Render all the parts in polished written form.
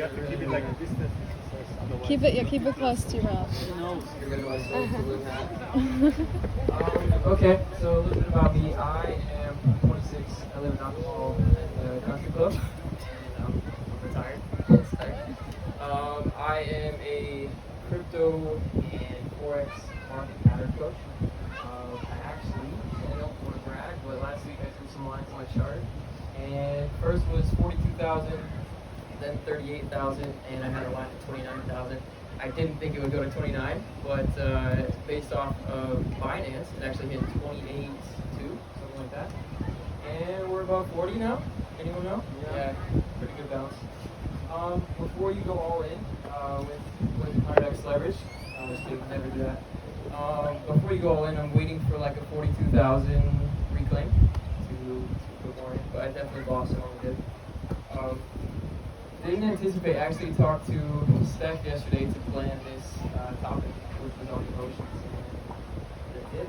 have to keep it like distance. Keep it, yeah, keep it close to your mouth. Okay, so a little bit about me. I am 26. I live in alcohol in the country club, and I'm retired. I am a crypto and forex market pattern coach. I actually, I don't want to brag, but last week I threw some lines on my chart, and first was 42,000, then 38,000, and I had a line at 29,000. I didn't think it would go to 29, but based off of Binance, it actually hit 28.2, something like that. And we're above 40 now. Anyone know? Yeah, pretty good bounce. Before you go all in with 100x leverage, just kidding, never do that. Before you go all in, I'm waiting for like a 42,000 reclaim to put more in, but I definitely bought some when we did. Didn't anticipate. I actually talked to Steph yesterday to plan this topic, which was on emotions. And it did.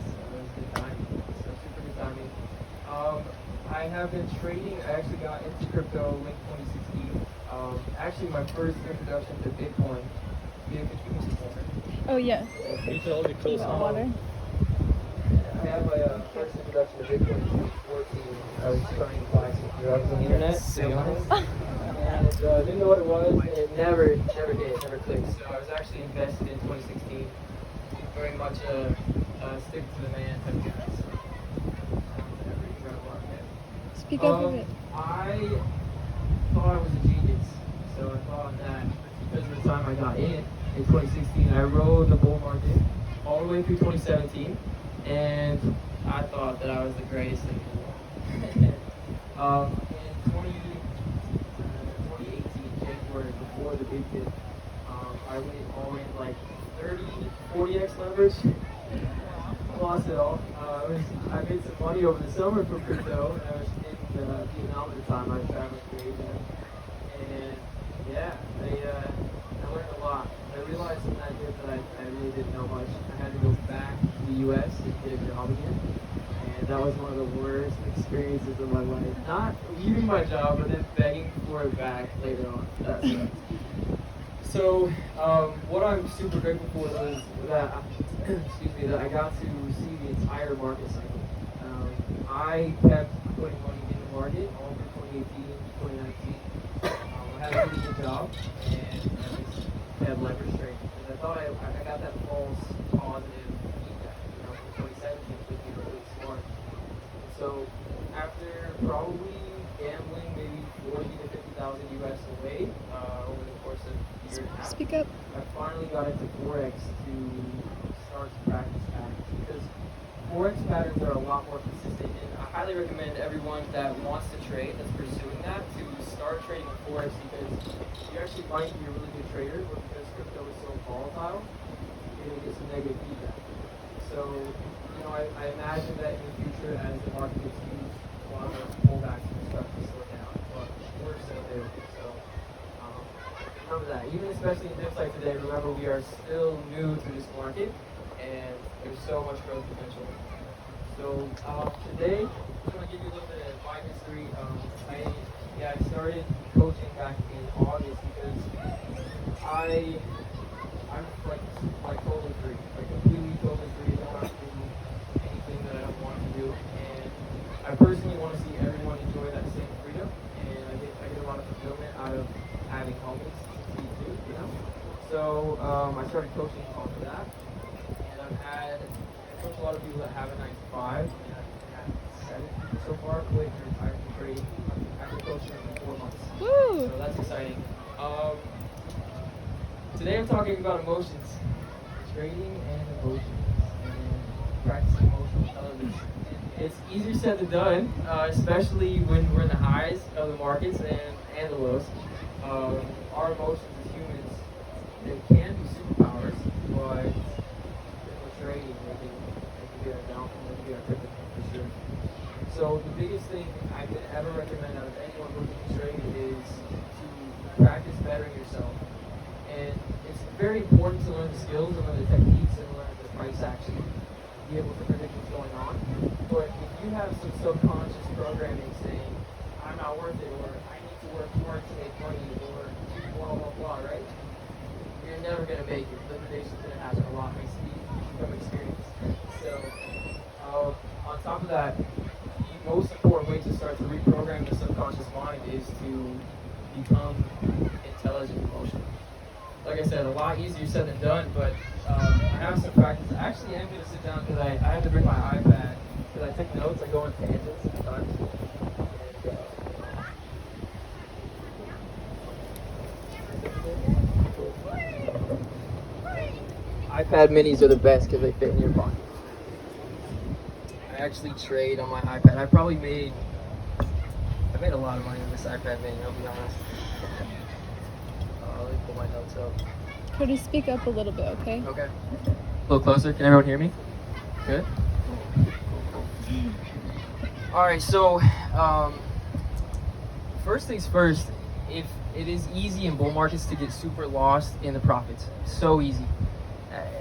So it was good timing. So super good timing. I have been trading. I actually got into crypto late 2016. Actually, my first introduction to Bitcoin. Yeah, could you give me some water? Oh yeah. Water. I had my first introduction to Bitcoin in 2014. I was trying to buy some drugs on the internet, to be honest. And didn't know what it was, and it never hit, never clicked. So I was actually invested in 2016. Very much a stick to the man type of guy. So, Speak up a bit. I thought I was a genius. So I thought that because of the time I got in 2016, I rode the bull market all the way through 2017, and I thought that I was the greatest thing in the world. In 2018, January, before the big dip, I went all in like 40x leverage. Lost it all. I made some money over the summer from crypto, and I was in Vietnam at the time. I was traveling to Asia, and yeah, I learned a lot. I realized in that dip that I really didn't know much. I had to go back to the U.S. and get a job again, and that was one of the worst experiences of my life. Not leaving my job, but then begging for it back later on. That sucked. So, what I'm super grateful for is that, that I got to see the entire market cycle. I kept putting money in the market all through 2018, 2019. I had a pretty good job, and I just had leverage trading. And I thought I got that false positive feedback, from 2017, which was really smart. So, after probably gambling maybe 40 to 50,000 US away over the course of a year and a half. Speak up. I finally got into Forex to start to practice patterns, because Forex patterns are a lot more consistent, and I highly recommend everyone that wants to trade, that's pursuing that, to start trading Forex, because you actually might be a really good trader, but because crypto is so volatile, you're going to get some negative feedback. So, I imagine that in the future, as the market gets used, a lot of pullbacks will start to slow down, but we're still there. So, remember that. Even especially in dips like today, remember we are still new to this market, and there's so much growth potential. So, today, I'm going to give you a little bit of my history. I started coaching back in August because I'm like totally free, like completely totally free. I don't have to do anything that I don't want to do, and I personally want to see everyone enjoy that same freedom, and I get a lot of fulfillment out of having homies to see too, So I started coaching off of that, and I coach a lot of people that have a 9 to 5, and I've had 7 people so far quit and retire from trading after coaching them for 4 months. Woo! So that's exciting. Today I'm talking about emotions, trading and emotions, and practicing emotional intelligence. It's easier said than done, especially when we're in the highs of the markets and the lows. Our emotions as humans, they can be superpowers, but if we're trading, they can be our downfall, they can be our kryptonite for sure. So the biggest thing I could ever recommend out of anyone looking to trade is to practice bettering yourself. And it's very important to learn the skills and learn the techniques and learn the price action to be able to predict what's going on. But if you have some subconscious programming saying, I'm not worth it, or I need to work hard to make money, or thought, right? You're never going to make it. Liquidation's going to happen a lot from experience. So, on top of that, the most important way to start to reprogram the subconscious mind is to become intelligent emotionally. Like I said, a lot easier said than done, but I have some practice. I actually am going to sit down because I had to bring my iPad because I take notes. I go on tangents sometimes. iPad minis are the best because they fit in your pocket. I actually trade on my iPad. I made a lot of money on this iPad mini, I'll be honest. Let me pull my notes up. Cody, speak up a little bit, okay? Okay. A little closer. Can everyone hear me? Good? Alright, so first things first, if it is easy in bull markets to get super lost in the profits. So easy.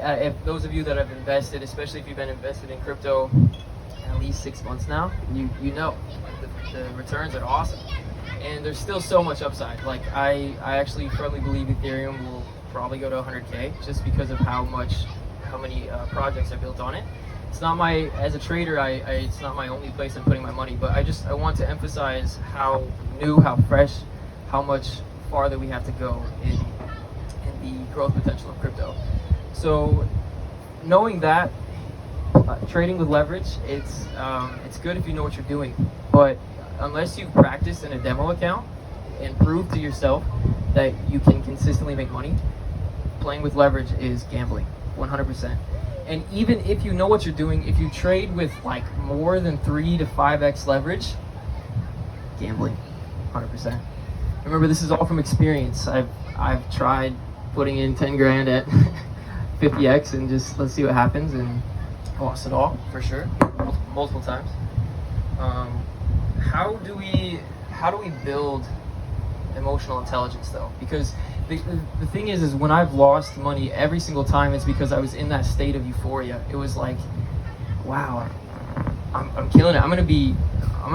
If those of you that have invested, especially if you've been invested in crypto at least 6 months now, you know like the returns are awesome. And there's still so much upside. Like I actually firmly believe Ethereum will probably go to 100K just because of how many projects are built on it. It's not as a trader, it's not my only place I'm putting my money, but I want to emphasize how new, how fresh, how much farther we have to go in the growth potential of crypto. So knowing that, trading with leverage, it's good if you know what you're doing, but unless you've practiced in a demo account and proved to yourself that you can consistently make money, playing with leverage is gambling, 100%. And even if you know what you're doing, if you trade with like more than 3 to 5x leverage, gambling, 100%. Remember, this is all from experience. I've tried putting in 10 grand at 50x and just let's see what happens, and lost it all for sure, multiple times. How do we build emotional intelligence though? Because the thing is when I've lost money every single time, it's because I was in that state of euphoria. It was like, wow, I'm killing it. I'm gonna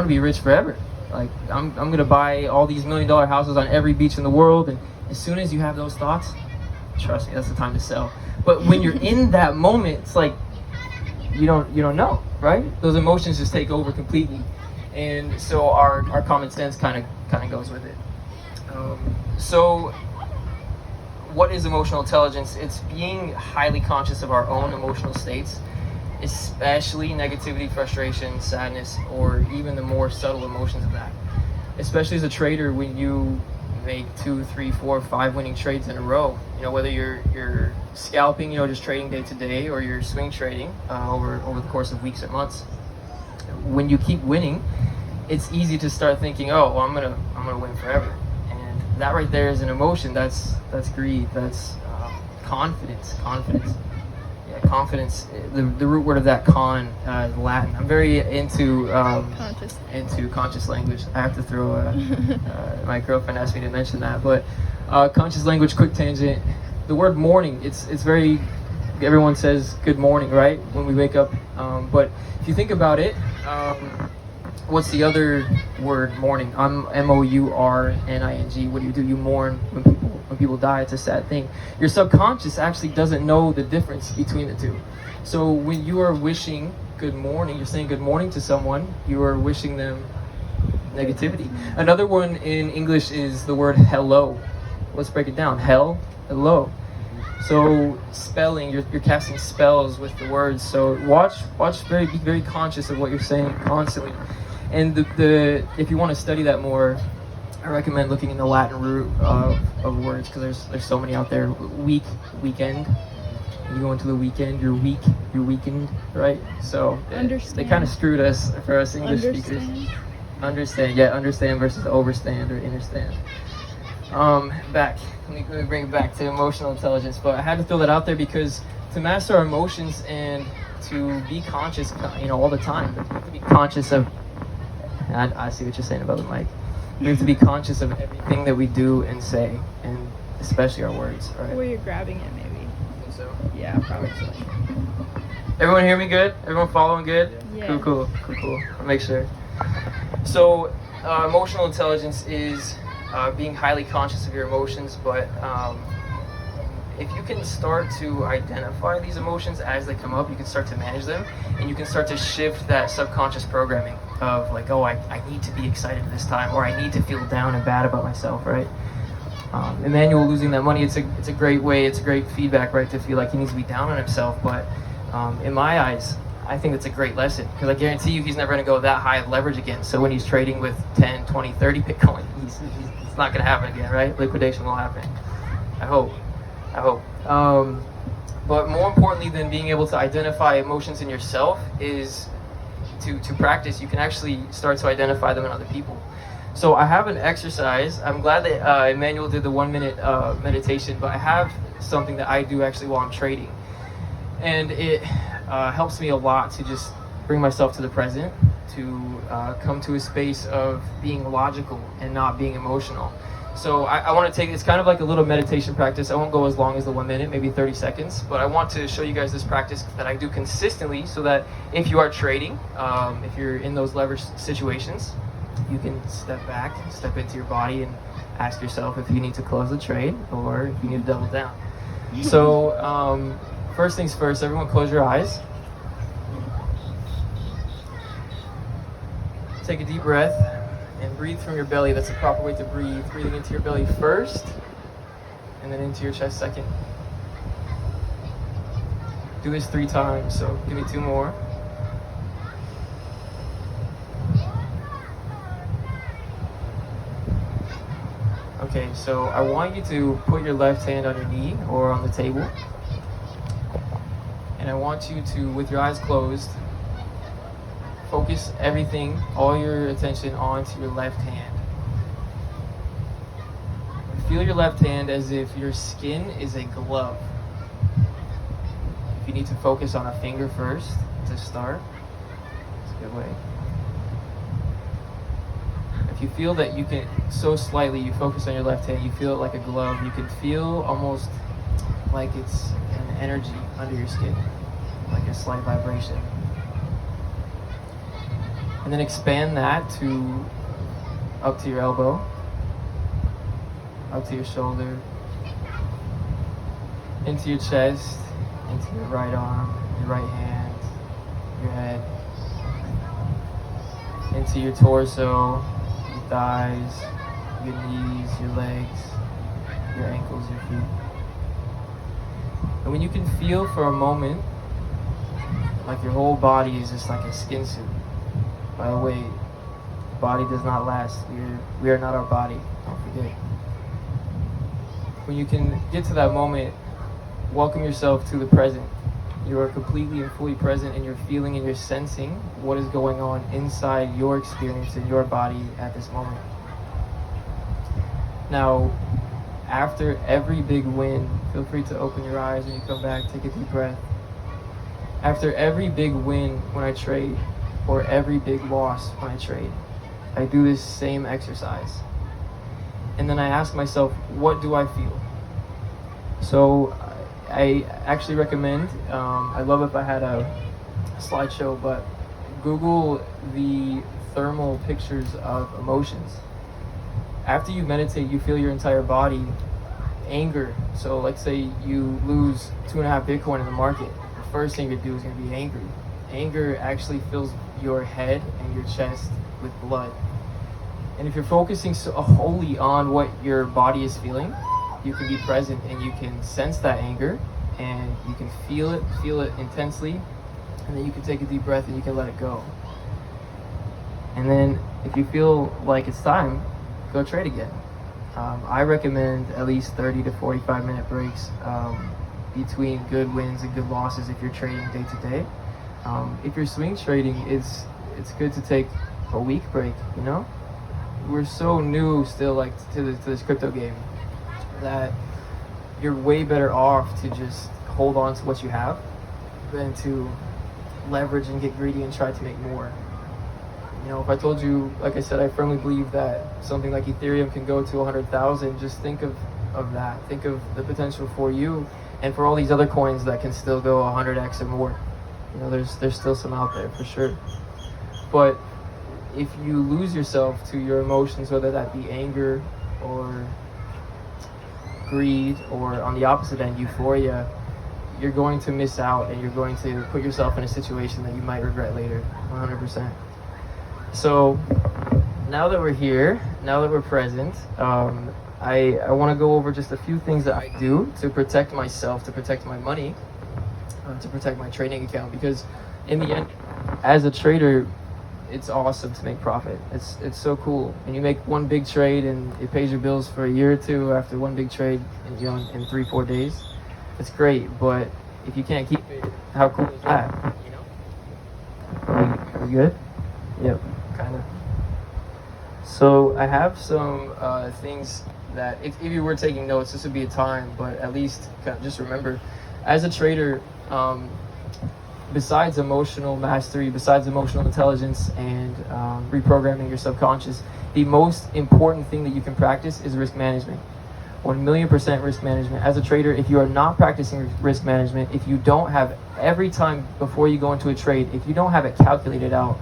be rich forever. Like I'm gonna buy all these $1 million houses on every beach in the world. And as soon as you have those thoughts, trust me, that's the time to sell. But when you're in that moment, it's like you don't know, right? Those emotions just take over completely, and so our common sense kind of goes with it. So what is emotional intelligence? It's being highly conscious of our own emotional states, especially negativity, frustration, sadness, or even the more subtle emotions of that. Especially as a trader, when you make 2, 3, 4, 5 winning trades in a row, whether you're scalping, just trading day to day, or you're swing trading over the course of weeks or months, when you keep winning, it's easy to start thinking, oh, well, I'm gonna win forever. That right there is an emotion. That's greed. That's confidence. Yeah, confidence. The root word of that Latin. I'm very into conscious language. I have to throw. My girlfriend asked me to mention that, but conscious language. Quick tangent. The word morning. It's very. Everyone says good morning, right, when we wake up. But if you think about it. What's the other word? Mourning. I'm mourning. What do? You mourn when people die. It's a sad thing. Your subconscious actually doesn't know the difference between the two. So when you are wishing good morning, you're saying good morning to someone, you are wishing them negativity. Another one in English is the word hello. Let's break it down. Hello. So spelling, you're casting spells with the words. So be very conscious of what you're saying constantly. And if you want to study that more, I recommend looking in the Latin root of words, because there's so many out there. Weekend. You go into the weekend, you're weakened, right? So they kind of screwed us for us English speakers. Understand versus overstand or understand. Let me bring it back to emotional intelligence, but I had to throw that out there because to master our emotions and to be conscious, all the time, we have to be conscious of. I see what you're saying about the mic. We have to be conscious of everything that we do and say, and especially our words, right? Where you're grabbing it, maybe. I think so. Yeah, probably. Everyone hear me good? Everyone following good? Yeah. Cool. I'll make sure. So, emotional intelligence is being highly conscious of your emotions, but if you can start to identify these emotions as they come up, you can start to manage them, and you can start to shift that subconscious programming of like, oh, I need to be excited this time, or I need to feel down and bad about myself, right? Emmanuel losing that money, it's a great way, it's a great feedback, right, to feel like he needs to be down on himself, but in my eyes, I think it's a great lesson, because I guarantee you he's never going to go that high of leverage again. So when he's trading with 10, 20, 30 Bitcoin, it's not going to happen again, right? Liquidation will happen. I hope. But more importantly than being able to identify emotions in yourself is to practice. You can actually start to identify them in other people. So I have an exercise. I'm glad that Emmanuel did the 1 minute meditation, but I have something that I do actually while I'm trading. And it helps me a lot to just bring myself to the present, to come to a space of being logical and not being emotional. So I want to take, it's kind of like a little meditation practice. I won't go as long as the 1 minute, maybe 30 seconds, but I want to show you guys this practice that I do consistently so that if you are trading, if you're in those leverage situations, you can step back, step into your body and ask yourself if you need to close the trade or if you need to double down. So first things first, everyone close your eyes. Take a deep breath. And breathe from your belly. That's the proper way to breathe. Breathing into your belly first, and then into your chest second. Do this 3 times, so give me 2 more. Okay, so I want you to put your left hand on your knee or on the table. And I want you to, with your eyes closed, focus everything, all your attention onto your left hand. Feel your left hand as if your skin is a glove. If you need to focus on a finger first to start, it's a good way. If you feel that you can, so slightly, you focus on your left hand, you feel it like a glove, you can feel almost like it's an energy under your skin, like a slight vibration. And then expand that to up to your elbow, up to your shoulder, into your chest, into your right arm, your right hand, your head, into your torso, your thighs, your knees, your legs, your ankles, your feet. And when you can feel for a moment like your whole body is just like a skin suit. By the way, the body does not last. We are not our body. Don't forget. When you can get to that moment, welcome yourself to the present. You are completely and fully present, and you're feeling and you're sensing what is going on inside your experience in your body at this moment. Now, after every big win, feel free to open your eyes when you come back, take a deep breath. After every big win when I trade, or every big loss when I trade, I do this same exercise. And then I ask myself, what do I feel? So I actually recommend, I love if I had a slideshow, but Google the thermal pictures of emotions. After you meditate, you feel your entire body. Anger, so let's say you lose 2.5 Bitcoin in the market, the first thing you do is going to be angry. Anger actually fills your head and your chest with blood. And if you're focusing so wholly on what your body is feeling, you can be present and you can sense that anger and you can feel it intensely, and then you can take a deep breath and you can let it go. And then if you feel like it's time, go trade again. I recommend at least 30 to 45 minute breaks between good wins and good losses if you're trading day to day. If you're swing trading, it's good to take a week break, you know? We're so new still, like, to this crypto game, that you're way better off to just hold on to what you have than to leverage and get greedy and try to make more. You know, if I told you, like I said, I firmly believe that something like Ethereum can go to 100,000, just think of that. Think of the potential for you and for all these other coins that can still go 100x or more. You know, there's still some out there for sure. But if you lose yourself to your emotions, whether that be anger or greed, or on the opposite end, euphoria, you're going to miss out and you're going to put yourself in a situation that you might regret later, 100%. So now that we're here, now that we're present, I want to go over just a few things that I do to protect myself, to protect my money, to protect my trading account, because in the end, as a trader, it's awesome to make profit. It's so cool. And you make one big trade and it pays your bills for a year or two after one big trade, in 3-4 days. It's great, but if you can't keep it, how cool is that? Are we good? Yep, kind of. So I have some things that if you were taking notes, this would be a time, but at least just remember, as a trader, besides emotional mastery, besides emotional intelligence and reprogramming your subconscious, the most important thing that you can practice is risk management. 1,000,000% risk management. As a trader, if you are not practicing risk management, if you don't have, every time before you go into a trade, if you don't have it calculated out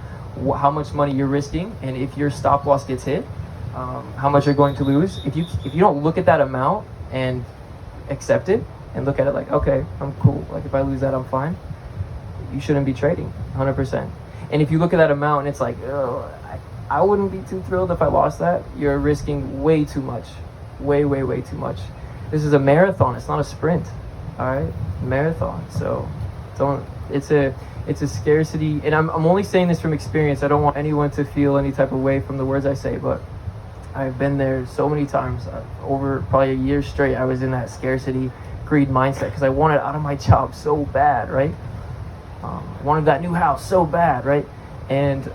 how much money you're risking, and if your stop loss gets hit, how much you're going to lose, if you don't look at that amount and accept it and look at it like, okay, I'm cool, like if I lose that, I'm fine, you shouldn't be trading 100%. And if you look at that amount and it's like, oh, I wouldn't be too thrilled if I lost that, you're risking way too much. Way too much. This is a marathon, it's not a sprint. All right, marathon. So don't, it's a scarcity, and I'm only saying this from experience. I don't want anyone to feel any type of way from the words I say, but I've been there so many times. Over probably a year straight, I was in that scarcity greed mindset because I wanted out of my job so bad, right? Wanted that new house so bad, right? And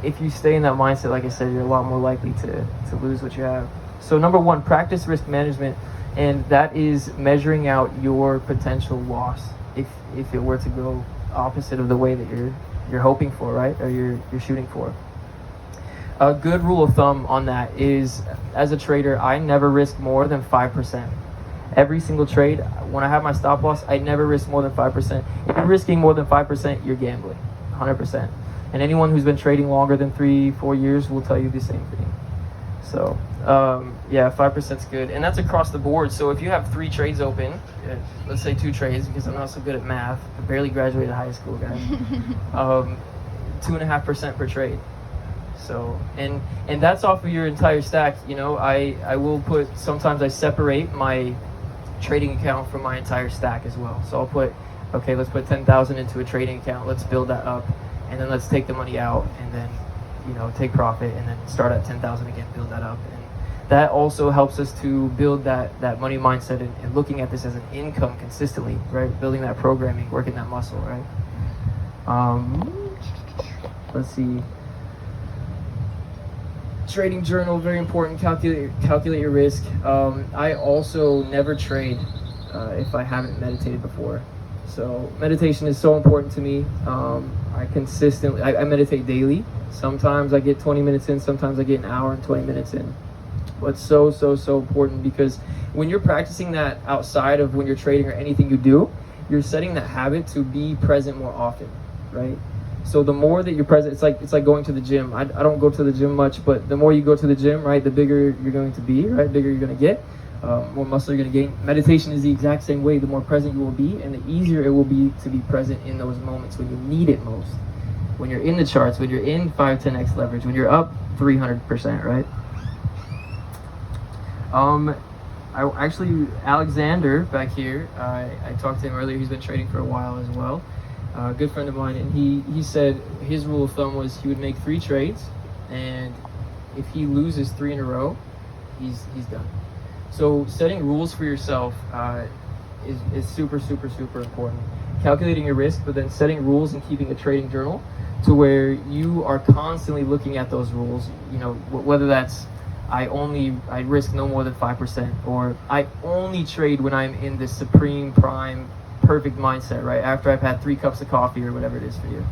if you stay in that mindset, like I said, you're a lot more likely to lose what you have. So number one, practice risk management, and that is measuring out your potential loss if it were to go opposite of the way that you're hoping for, right? Or you're shooting for. A good rule of thumb on that is, as a trader, I never risk more than 5%. Every single trade, when I have my stop loss, I never risk more than 5%. If you're risking more than 5%, you're gambling, 100%. And anyone who's been trading longer than 3-4 years will tell you the same thing. So, yeah, 5% is good. And that's across the board. So if you have 3 trades open, let's say 2 trades, because I'm not so good at math. I barely graduated high school, guys. 2.5% per trade. So, and that's off of your entire stack. You know, I will put, sometimes I separate my trading account from my entire stack as well. So I'll put, okay, let's put 10,000 into a trading account. Let's build that up. And then let's take the money out and then, you know, take profit and then start at 10,000 again, build that up. And that also helps us to build that money mindset and looking at this as an income consistently, right? Building that programming, working that muscle, right? Let's see. Trading journal, very important. Calculate your risk. I also never trade if I haven't meditated before. So meditation is so important to me. I meditate daily. Sometimes I get 20 minutes in, sometimes I get an hour and 20 minutes in. But so important, because when you're practicing that outside of when you're trading or anything you do, you're setting that habit to be present more often, right? So the more that you're present, it's like going to the gym. I don't go to the gym much, but the more you go to the gym, right, the bigger you're going to be, right? Bigger you're going to get, more muscle you're going to gain. Meditation is the exact same way. The more present you will be, and the easier it will be to be present in those moments when you need it most. When you're in the charts, when you're in 5-10x leverage, when you're up 300%, right? Alexander back here, I talked to him earlier. He's been trading for a while as well. A good friend of mine, and he said his rule of thumb was he would make 3 trades, and if he loses 3 in a row, he's done. So setting rules for yourself is super important. Calculating your risk, but then setting rules and keeping a trading journal to where you are constantly looking at those rules. You know, whether that's I risk no more than 5%, or I only trade when I'm in this supreme prime perfect mindset, right? After I've had 3 cups of coffee or whatever it is for you.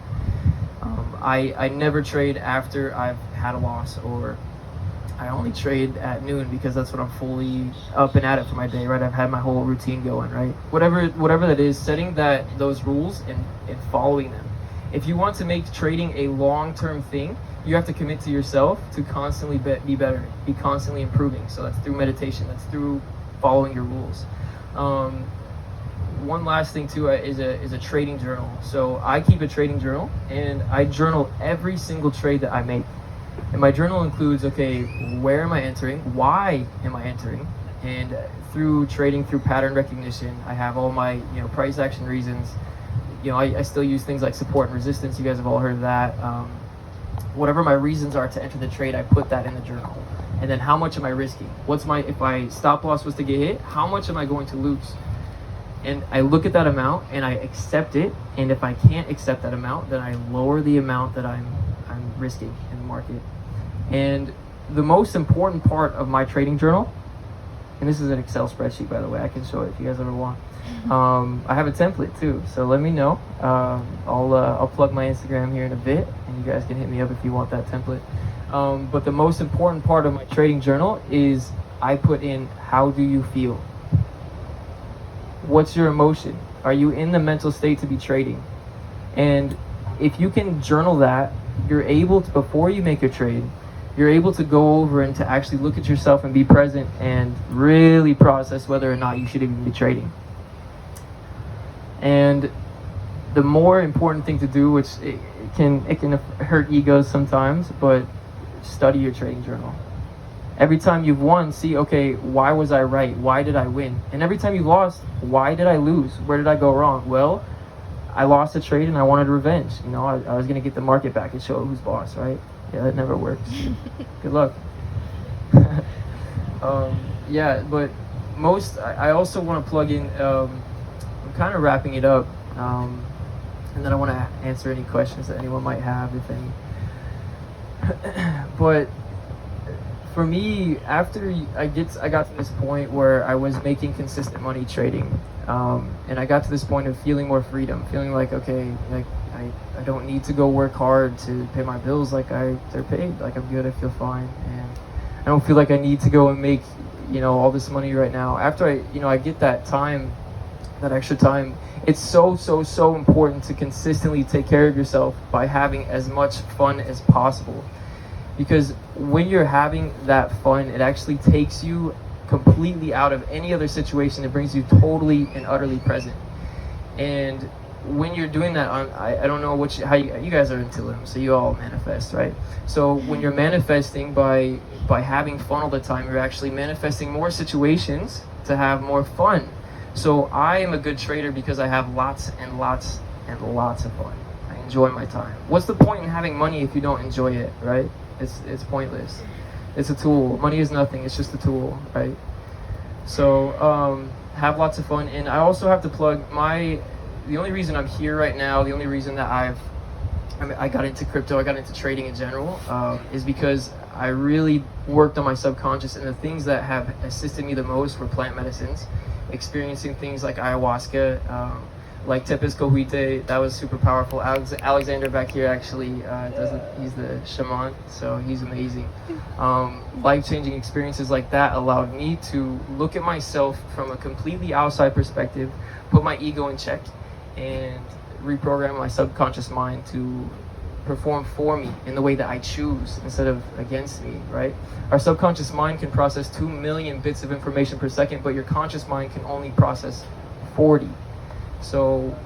I never trade after I've had a loss, or I only trade at noon because that's when I'm fully up and at it for my day, right? I've had my whole routine going, right? Whatever that is, setting those rules and following them. If you want to make trading a long-term thing, you have to commit to yourself to constantly be better, be constantly improving. So that's through meditation, that's through following your rules. One last thing too is a trading journal. So I keep a trading journal, and I journal every single trade that I make. And my journal includes, okay, where am I entering? Why am I entering? And through trading, through pattern recognition, I have all my price action reasons. I still use things like support and resistance. You guys have all heard of that. Whatever my reasons are to enter the trade, I put that in the journal. And then how much am I risking? If my stop loss was to get hit, how much am I going to lose? And I look at that amount and I accept it. And if I can't accept that amount, then I lower the amount that I'm risking in the market. And the most important part of my trading journal, and this is an Excel spreadsheet, by the way, I can show it if you guys ever want. I have a template too, so let me know. I'll plug my Instagram here in a bit, and you guys can hit me up if you want that template. But the most important part of my trading journal is I put in, how do you feel? What's your emotion? Are you in the mental state to be trading? And if you can journal that, you're able to, before you make a trade, you're able to go over and to actually look at yourself and be present and really process whether or not you should even be trading. And the more important thing to do, which it can hurt egos sometimes, but study your trading journal. Every time you've won, see, okay, why was I right? Why did I win? And every time you've lost, why did I lose? Where did I go wrong? Well, I lost a trade and I wanted revenge. I was going to get the market back and show who's boss, right? Yeah, that never works. Good luck. Yeah, but I also want to plug in, I'm kind of wrapping it up, and then I want to answer any questions that anyone might have, if any. But for me, after I got to this point where I was making consistent money trading, and I got to this point of feeling more freedom, feeling like, okay, like I don't need to go work hard to pay my bills, like they're paid, like I'm good, I feel fine, and I don't feel like I need to go and make all this money right now. After I get that time, that extra time, it's so important to consistently take care of yourself by having as much fun as possible. Because when you're having that fun, it actually takes you completely out of any other situation. It brings you totally and utterly present. And when you're doing that, I don't know how you guys are in Tulum, so you all manifest, right? So when you're manifesting by having fun all the time, you're actually manifesting more situations to have more fun. So I am a good trader because I have lots and lots and lots of fun. I enjoy my time. What's the point in having money if you don't enjoy it, right? It's pointless. It's a tool. Money is nothing. It's just a tool, right? So have lots of fun. And I also have to plug the only reason I'm here right now, the only reason that I got into crypto, I got into trading in general, is because I really worked on my subconscious, and the things that have assisted me the most were plant medicines, experiencing things like ayahuasca, like Tepes Cohuite. That was super powerful. Alexander back here actually he's the shaman, so he's amazing. Life-changing experiences like that allowed me to look at myself from a completely outside perspective, put my ego in check, and reprogram my subconscious mind to perform for me in the way that I choose instead of against me, right? Our subconscious mind can process 2 million bits of information per second, but your conscious mind can only process 40. So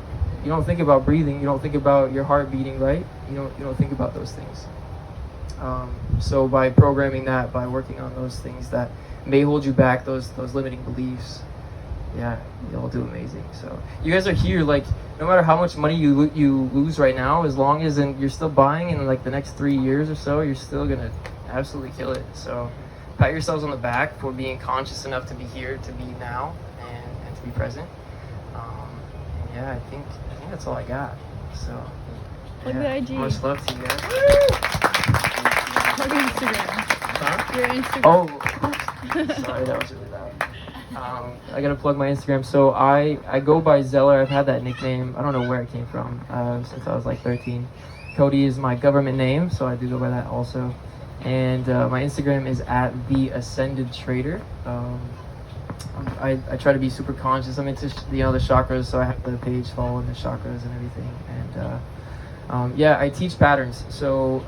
you don't think about breathing, you don't think about your heart beating, right? You don't think about those things. So by programming that, by working on those things that may hold you back, those limiting beliefs, yeah, you'll do amazing. So you guys are here, like, no matter how much money you lose right now, as long as you're still buying in like the next 3 years or so, you're still gonna absolutely kill it. So pat yourselves on the back for being conscious enough to be here, to be now, and to be present. Yeah, I think that's all I got. So Plug the IG. Much love to you guys. Plug Instagram. Huh? Your Instagram. Oh, sorry, that was really loud. I gotta plug my Instagram. So I go by Zeller. I've had that nickname. I don't know where it came from since I was like 13. Cody is my government name, so I do go by that also. And my Instagram is @theascendedtrader. I try to be super conscious. I'm into the chakras, so I have the page following the chakras and everything. And Yeah, I teach patterns. So,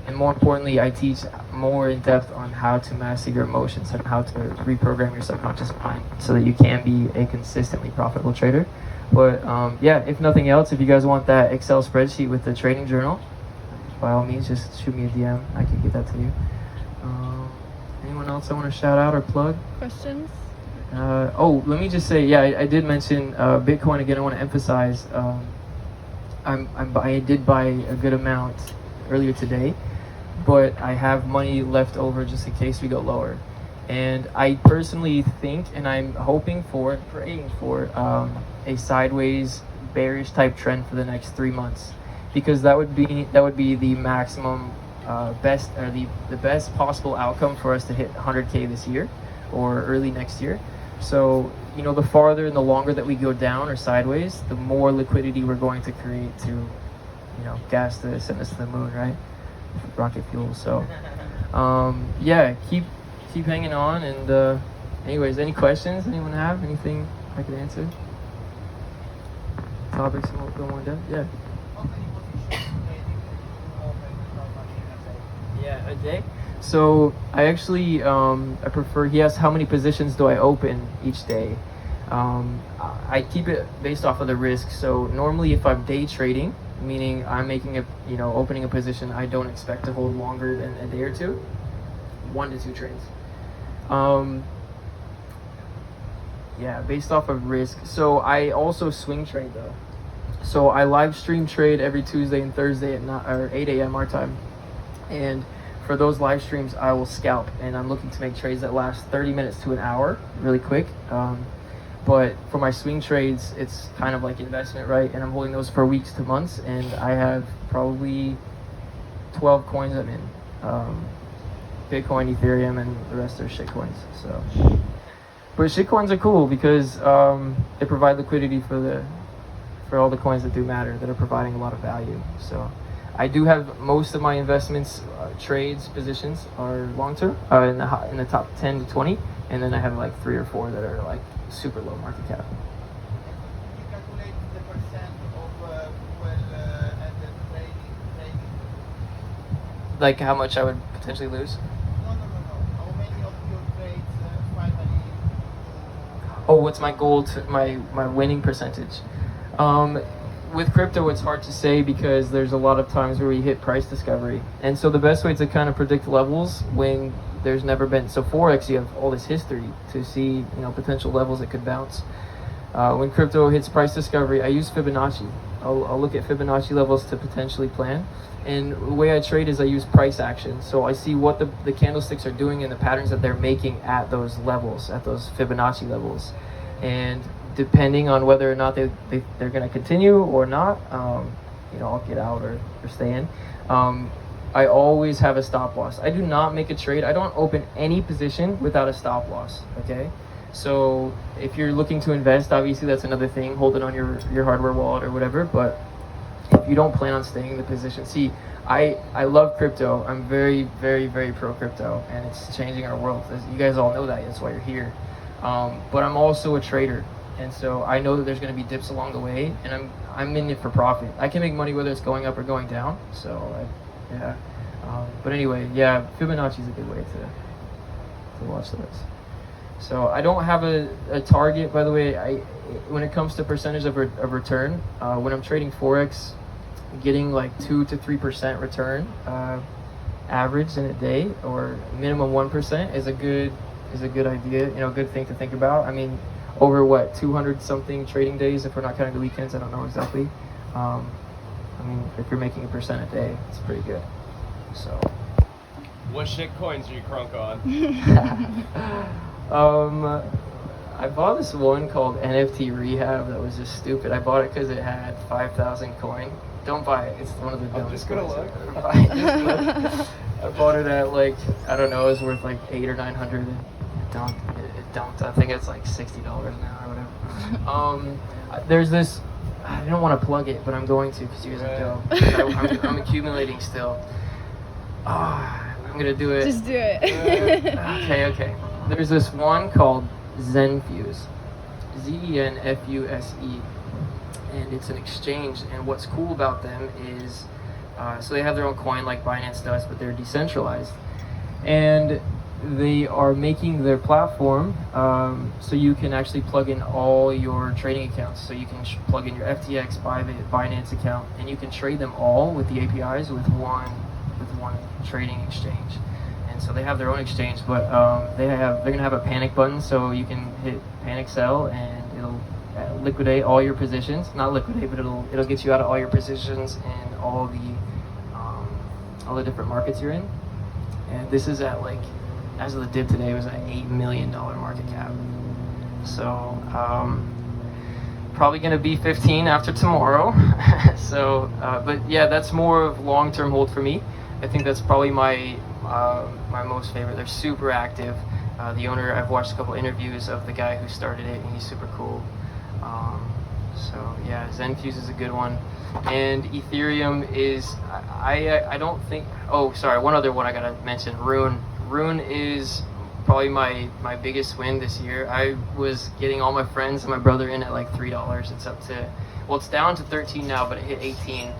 and more importantly, I teach more in depth on how to master your emotions and how to reprogram your subconscious mind so that you can be a consistently profitable trader. But yeah, if nothing else, if you guys want that Excel spreadsheet with the trading journal, by all means, just shoot me a DM. I can get that to you. Anyone else I want to shout out or plug? Questions? Oh, let me just say, yeah, I did mention Bitcoin again. I want to emphasize. I did buy a good amount earlier today, but I have money left over just in case we go lower. And I personally think, and I'm hoping for, praying for, a sideways bearish type trend for the next 3 months, because that would be the maximum best, or the best possible outcome for us to hit 100K this year or early next year. So, you know, the farther and the longer that we go down or sideways, the more liquidity we're going to create to, you know, gas this, send us to the moon, right? Rocket fuel. So, yeah, keep hanging on. And anyways, any questions? Anyone have anything I could answer? Topics you want to go on down? Yeah. Yeah, a day. So I actually I prefer. He asked how many positions do I open each day. I keep it based off of the risk. So normally, if I'm day trading, meaning I'm making opening a position I don't expect to hold longer than a day or two, 1 to 2 trades. Yeah, based off of risk. So I also swing trade though. So I live stream trade every Tuesday and Thursday at 8 a.m. our time, and for those live streams, I will scalp, and I'm looking to make trades that last 30 minutes to an hour, really quick. But for my swing trades, it's kind of like investment, right? And I'm holding those for weeks to months, and I have probably 12 coins I'm in. Bitcoin, Ethereum, and the rest are shit coins. So, but shit coins are cool because they provide liquidity for all the coins that do matter, that are providing a lot of value. So I do have most of my investments, trades, positions are long-term, in the top 10 to 20, and then I have like 3 or 4 that are like super low market cap. You calculate the percent of fuel and the trading. Like how much I would potentially lose? No. How many of your trades finally? Oh, what's my goal to my winning percentage? With crypto, it's hard to say because there's a lot of times where we hit price discovery. And so the best way to kind of predict levels when there's never been, so Forex, you have all this history to see, potential levels that could bounce. When crypto hits price discovery, I use Fibonacci. I'll look at Fibonacci levels to potentially plan. And the way I trade is I use price action. So I see what the candlesticks are doing and the patterns that they're making at those levels, at those Fibonacci levels. And depending on whether or not they're going to continue or not, I'll get out or stay in. I always have a stop loss. I do not make a trade. I don't open any position without a stop loss, okay? So if you're looking to invest, obviously that's another thing. Hold it on your hardware wallet or whatever. But if you don't plan on staying in the position, see, I love crypto. I'm very, very, very pro crypto, and it's changing our world. You guys all know that. That's why you're here. But I'm also a trader. And so I know that there's going to be dips along the way, and I'm in it for profit. I can make money whether it's going up or going down. So, yeah. But anyway, yeah, Fibonacci is a good way to watch those. So I don't have a target, by the way. When it comes to percentage of return, when I'm trading Forex, getting like 2 to 3% return average in a day, or minimum 1% is a good idea. Good thing to think about. I mean, over 200 something trading days, if we're not counting the weekends, I don't know exactly. If you're making 1% a day, it's pretty good. So what shit coins are you crunk on? I bought this one called NFT Rehab that was just stupid. I bought it because it had 5,000 coin. Don't buy it. It's one of the dumbest coins. I bought it at I don't know, it was worth 800 or 900. It dumped. I think it's $60 now or whatever. There's this. I don't want to plug it, but I'm going to because you guys know. I'm accumulating still. I'm gonna do it. Just do it. Okay. There's this one called Zen Fuse, ZENFUSE, and it's an exchange. And what's cool about them is, so they have their own coin like Binance does, but they're decentralized, and they are making their platform so you can actually plug in all your trading accounts. So you can plug in your FTX, Bybit, Binance account, and you can trade them all with the APIs with one trading exchange. And so they have their own exchange, but they're gonna have a panic button, so you can hit panic sell and it'll liquidate all your positions. Not liquidate, but it'll get you out of all your positions in all the different markets you're in. And this is at like, as of the dip today, it was an $8 million market cap. So probably going to be 15 after tomorrow. So, but yeah, that's more of long-term hold for me. I think that's probably my most favorite. They're super active. The owner, I've watched a couple interviews of the guy who started it, and he's super cool. So yeah, ZenFuse is a good one. And Ethereum is, I don't think, oh sorry, one other one I gotta mention, Rune. Rune is probably my biggest win this year. I was getting all my friends and my brother in at like $3. It's up to, well, it's down to 13 now, but it hit 18.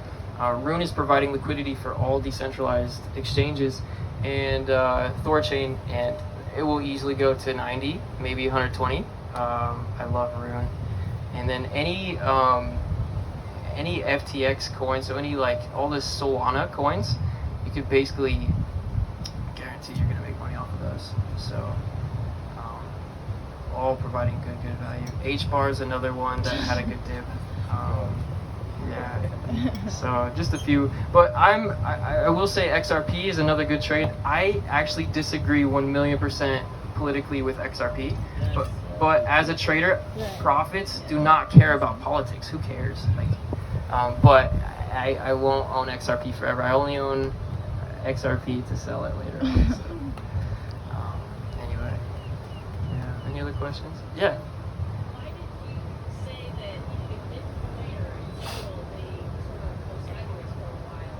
Rune is providing liquidity for all decentralized exchanges and Thorchain, and it will easily go to 90, maybe 120. I love Rune. And then any FTX coins, so any like all the Solana coins, you could basically guarantee you're gonna make money off of those. So all providing good value. HBAR is another one that had a good dip. Yeah. So just a few, but I will say XRP is another good trade. I actually disagree 1,000,000% politically with XRP, but as a trader, profits do not care about politics. Who cares? Like, but I won't own XRP forever. I only own XRP to sell it later on. So, anyway, yeah. Any other questions? Yeah. Why did you say that you could get later until they sort of go sideways for a while?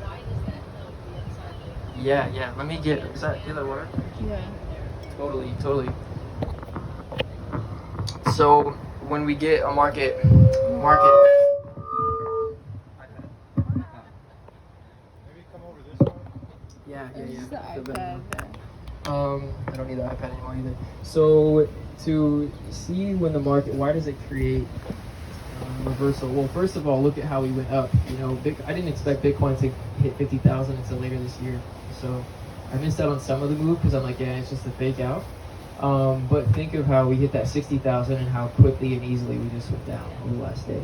Why does that help the upside later? Yeah. Let me get. Is that water? Yeah. Totally. So when we get a market. Yeah. It's the Feel better iPad. now. I don't need the iPad anymore either. So to see when the market, why does it create reversal? Well, first of all, look at how we went up. You know, I didn't expect Bitcoin to hit 50,000 until later this year. So I missed out on some of the move because I'm like, yeah, it's just a fake out. But think of how we hit that 60,000 and how quickly and easily we just went down over the last day.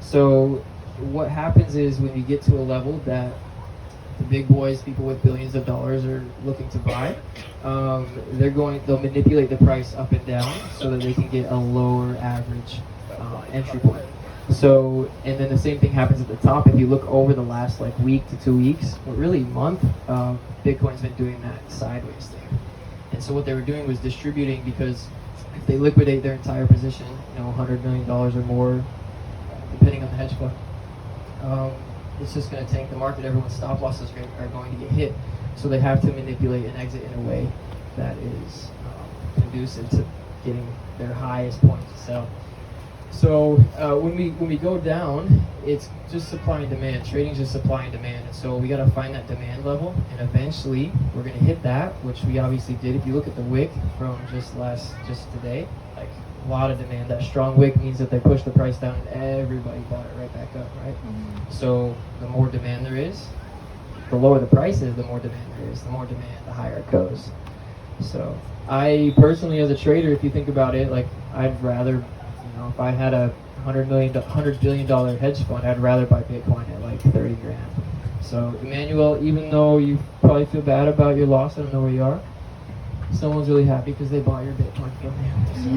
So what happens is when you get to a level that the big boys, people with billions of dollars, are looking to buy, they'll manipulate the price up and down so that they can get a lower average entry point. So, and then the same thing happens at the top. If you look over the last like week to 2 weeks, or really month, Bitcoin's been doing that sideways thing. And so what they were doing was distributing, because if they liquidate their entire position, you know, $100 million or more, depending on the hedge fund, it's just going to tank the market. Everyone's stop losses are going to get hit. So they have to manipulate and exit in a way that is conducive to getting their highest point to sell. So when we go down, it's just supply and demand. Trading is just supply and demand. And so we got to find that demand level, and eventually we're going to hit that, which we obviously did. If you look at the wick from just today, like a lot of demand. That strong wick means that they pushed the price down and everybody bought it right back up, right? Mm-hmm. So the more demand there is, the lower the price is, the more demand there is. The more demand, the higher it goes. So I personally, as a trader, if you think about it, like I'd rather, if I had a $100 billion hedge fund, I'd rather buy Bitcoin at like 30 grand. So Emmanuel, even though you probably feel bad about your loss, I don't know where you are, someone's really happy because they bought your Bitcoin from you. So.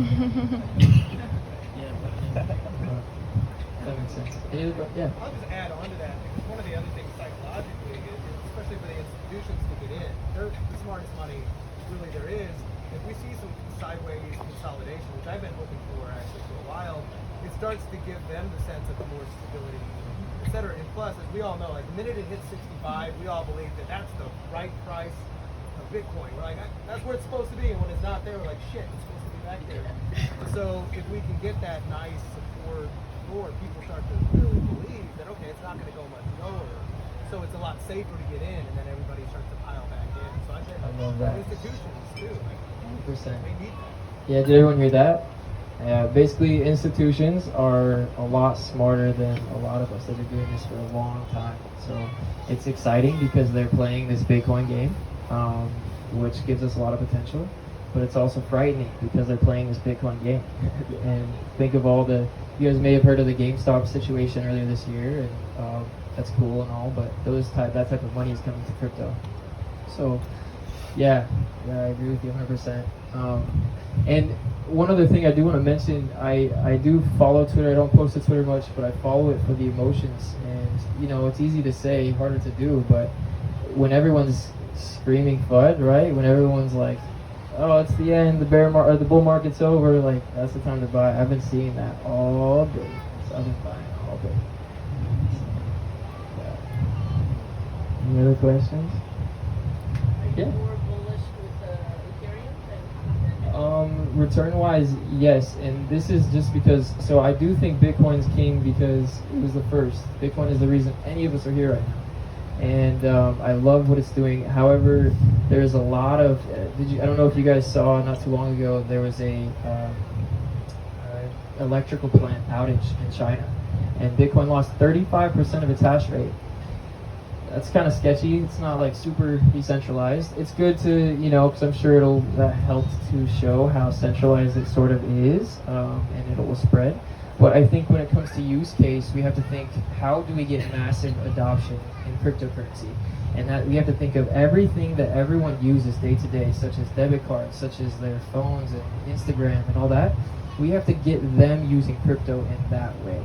That makes sense. Yeah. I'll just add on to that, because one of the other things psychologically, especially for the institutions to get in, they're the smartest money really there is. If we see some sideways consolidation, which I've been hoping for actually for a while, it starts to give them the sense of more stability, et cetera. And plus, as we all know, like the minute it hits 65, we all believe that that's the right price of Bitcoin. We're like, that's where it's supposed to be, and when it's not there, we're like, shit, it's supposed to be back there. So if we can get that nice support floor, people start to really believe that, okay, it's not going to go much lower. So it's a lot safer to get in, and then everybody starts to pile back in. So I think I love that. institutions too, like, 100%. they need that. Yeah, did everyone hear that? Yeah, basically institutions are a lot smarter than a lot of us that are doing this for a long time. So it's exciting because they're playing this Bitcoin game, which gives us a lot of potential. But it's also frightening because they're playing this Bitcoin game. And think of all the, you guys may have heard of the GameStop situation earlier this year, and that's cool and all, but that type of money is coming to crypto. So yeah, I agree with you 100%. And one other thing I do want to mention, I do follow Twitter. I don't post to Twitter much, but I follow it for the emotions. And it's easy to say, harder to do. But when everyone's screaming FUD, right? When everyone's like, "Oh, it's the end. The bull market's over." Like, that's the time to buy. I've been seeing that all day. So I've been buying all day. So, yeah. Any other questions? Are you Yeah. more bullish with Ethereum than Return-wise, yes, and this is just because. So I do think Bitcoin's king because it was the first. Bitcoin is the reason any of us are here right now, and I love what it's doing. However, there's a lot of. I don't know if you guys saw not too long ago. There was a electrical plant outage in China, and Bitcoin lost 35% of its hash rate. That's kind of sketchy. It's not like super decentralized. It's good to, because I'm sure that helped to show how centralized it sort of is, and it will spread. But I think when it comes to use case, we have to think, how do we get massive adoption in cryptocurrency? And that we have to think of everything that everyone uses day to day, such as debit cards, such as their phones and Instagram and all that. We have to get them using crypto in that way.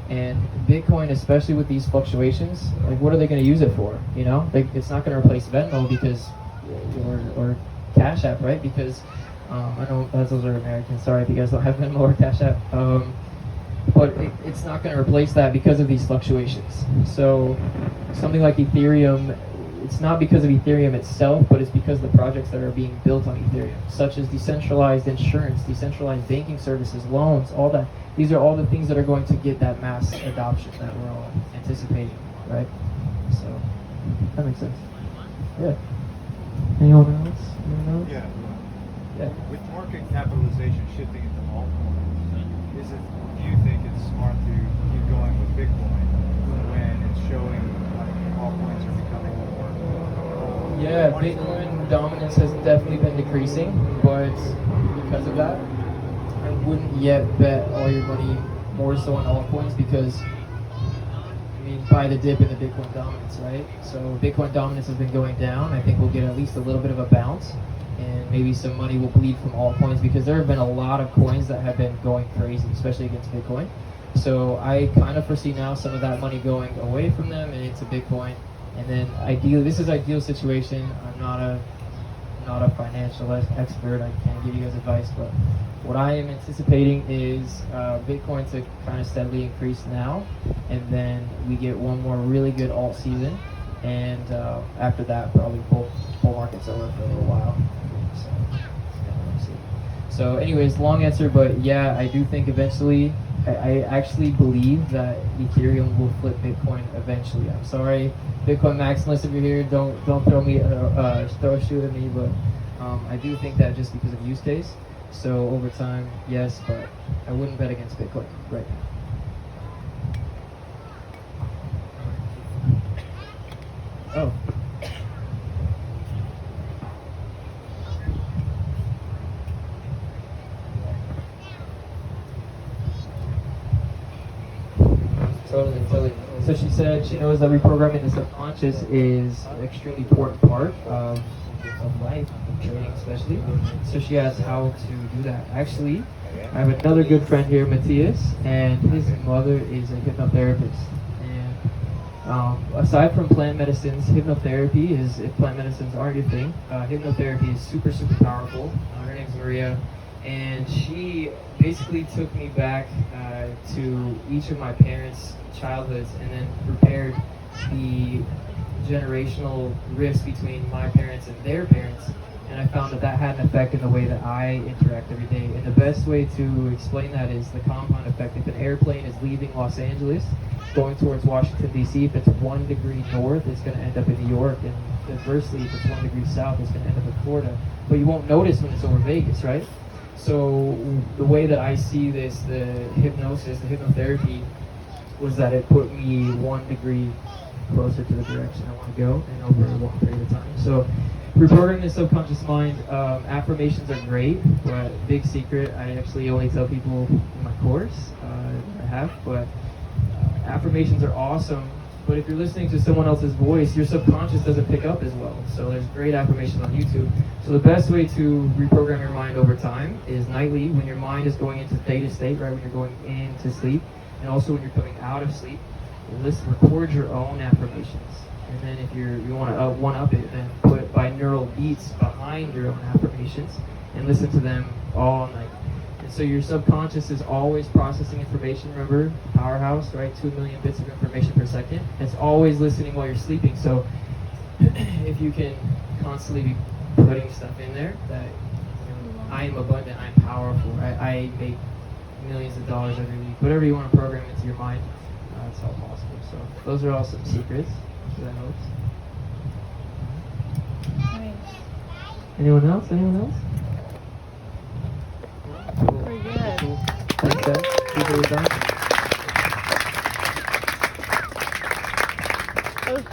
And Bitcoin, especially with these fluctuations, like what are they going to use it for? It's not going to replace Venmo because, or Cash App, right? Because I know those are American. Sorry if you guys don't have Venmo or Cash App. But it's not going to replace that because of these fluctuations. So something like Ethereum, it's not because of Ethereum itself, but it's because of the projects that are being built on Ethereum, such as decentralized insurance, decentralized banking services, loans, all that. These are all the things that are going to get that mass adoption that we're all anticipating, right? So that makes sense. Yeah. Anyone else? Yeah. Yeah. With market capitalization shifting into altcoins, do you think it's smart to keep going with Bitcoin when it's showing like altcoins are becoming more? Yeah, Bitcoin dominance has definitely been decreasing, but because of that, I wouldn't yet bet all your money more so on altcoins because, by the dip in the Bitcoin dominance, right? So Bitcoin dominance has been going down. I think we'll get at least a little bit of a bounce, and maybe some money will bleed from altcoins because there have been a lot of coins that have been going crazy, especially against Bitcoin. So I kind of foresee now some of that money going away from them and into Bitcoin. And then ideally, this is ideal situation. I'm not a financial expert. I can't give you guys advice, but what I am anticipating is Bitcoin to kind of steadily increase now, and then we get one more really good alt season, and after that, probably bull market's over for a little while. So anyways, long answer, but yeah, I do think eventually, I actually believe that Ethereum will flip Bitcoin eventually. I'm sorry, Bitcoin maximalists, if you're here, don't throw a shoe at me, but I do think that just because of use case. So over time, yes, but I wouldn't bet against Bitcoin right now. Oh. Totally. So she said she knows that reprogramming the subconscious is an extremely important part of life, of trading especially. So she asked how to do that. Actually, I have another good friend here, Matthias, and his mother is a hypnotherapist. And aside from plant medicines, hypnotherapy is, if plant medicines aren't your thing, hypnotherapy is super, super powerful. Her name's Maria, and she basically took me back to each of my parents' childhoods and then prepared the generational rifts between my parents and their parents, And I found that that had an effect in the way that I interact every day. And the best way to explain that is the compound effect. If an airplane is leaving Los Angeles, going towards Washington, D.C., if it's 1 degree north, it's going to end up in New York. And conversely, if it's 1 degree south, it's going to end up in Florida. But you won't notice when it's over Vegas, right? So the way that I see this, the hypnosis, the hypnotherapy, was that it put me 1 degree closer to the direction I want to go and over a long period of time. So reprogramming the subconscious mind, affirmations are great, but big secret, I actually only tell people in my course I have, but affirmations are awesome, but if you're listening to someone else's voice, your subconscious doesn't pick up as well. So there's great affirmations on YouTube. So the best way to reprogram your mind over time is nightly, when your mind is going into theta state, right, when you're going into sleep, and also when you're coming out of sleep. Record your own affirmations, and then if you want to one up it, then put binaural beats behind your own affirmations and listen to them all night. And so your subconscious is always processing information. Remember, powerhouse, right? 2 million bits of information per second. It's always listening while you're sleeping. So if you can constantly be putting stuff in there that, I am abundant, I'm powerful, right? I make millions of dollars every week. Whatever you want to program into your mind, it's all possible. So those are all some secrets. That helps. Nice. Anyone else? Anyone else? Pretty good. Thanks, guys. People are done. That was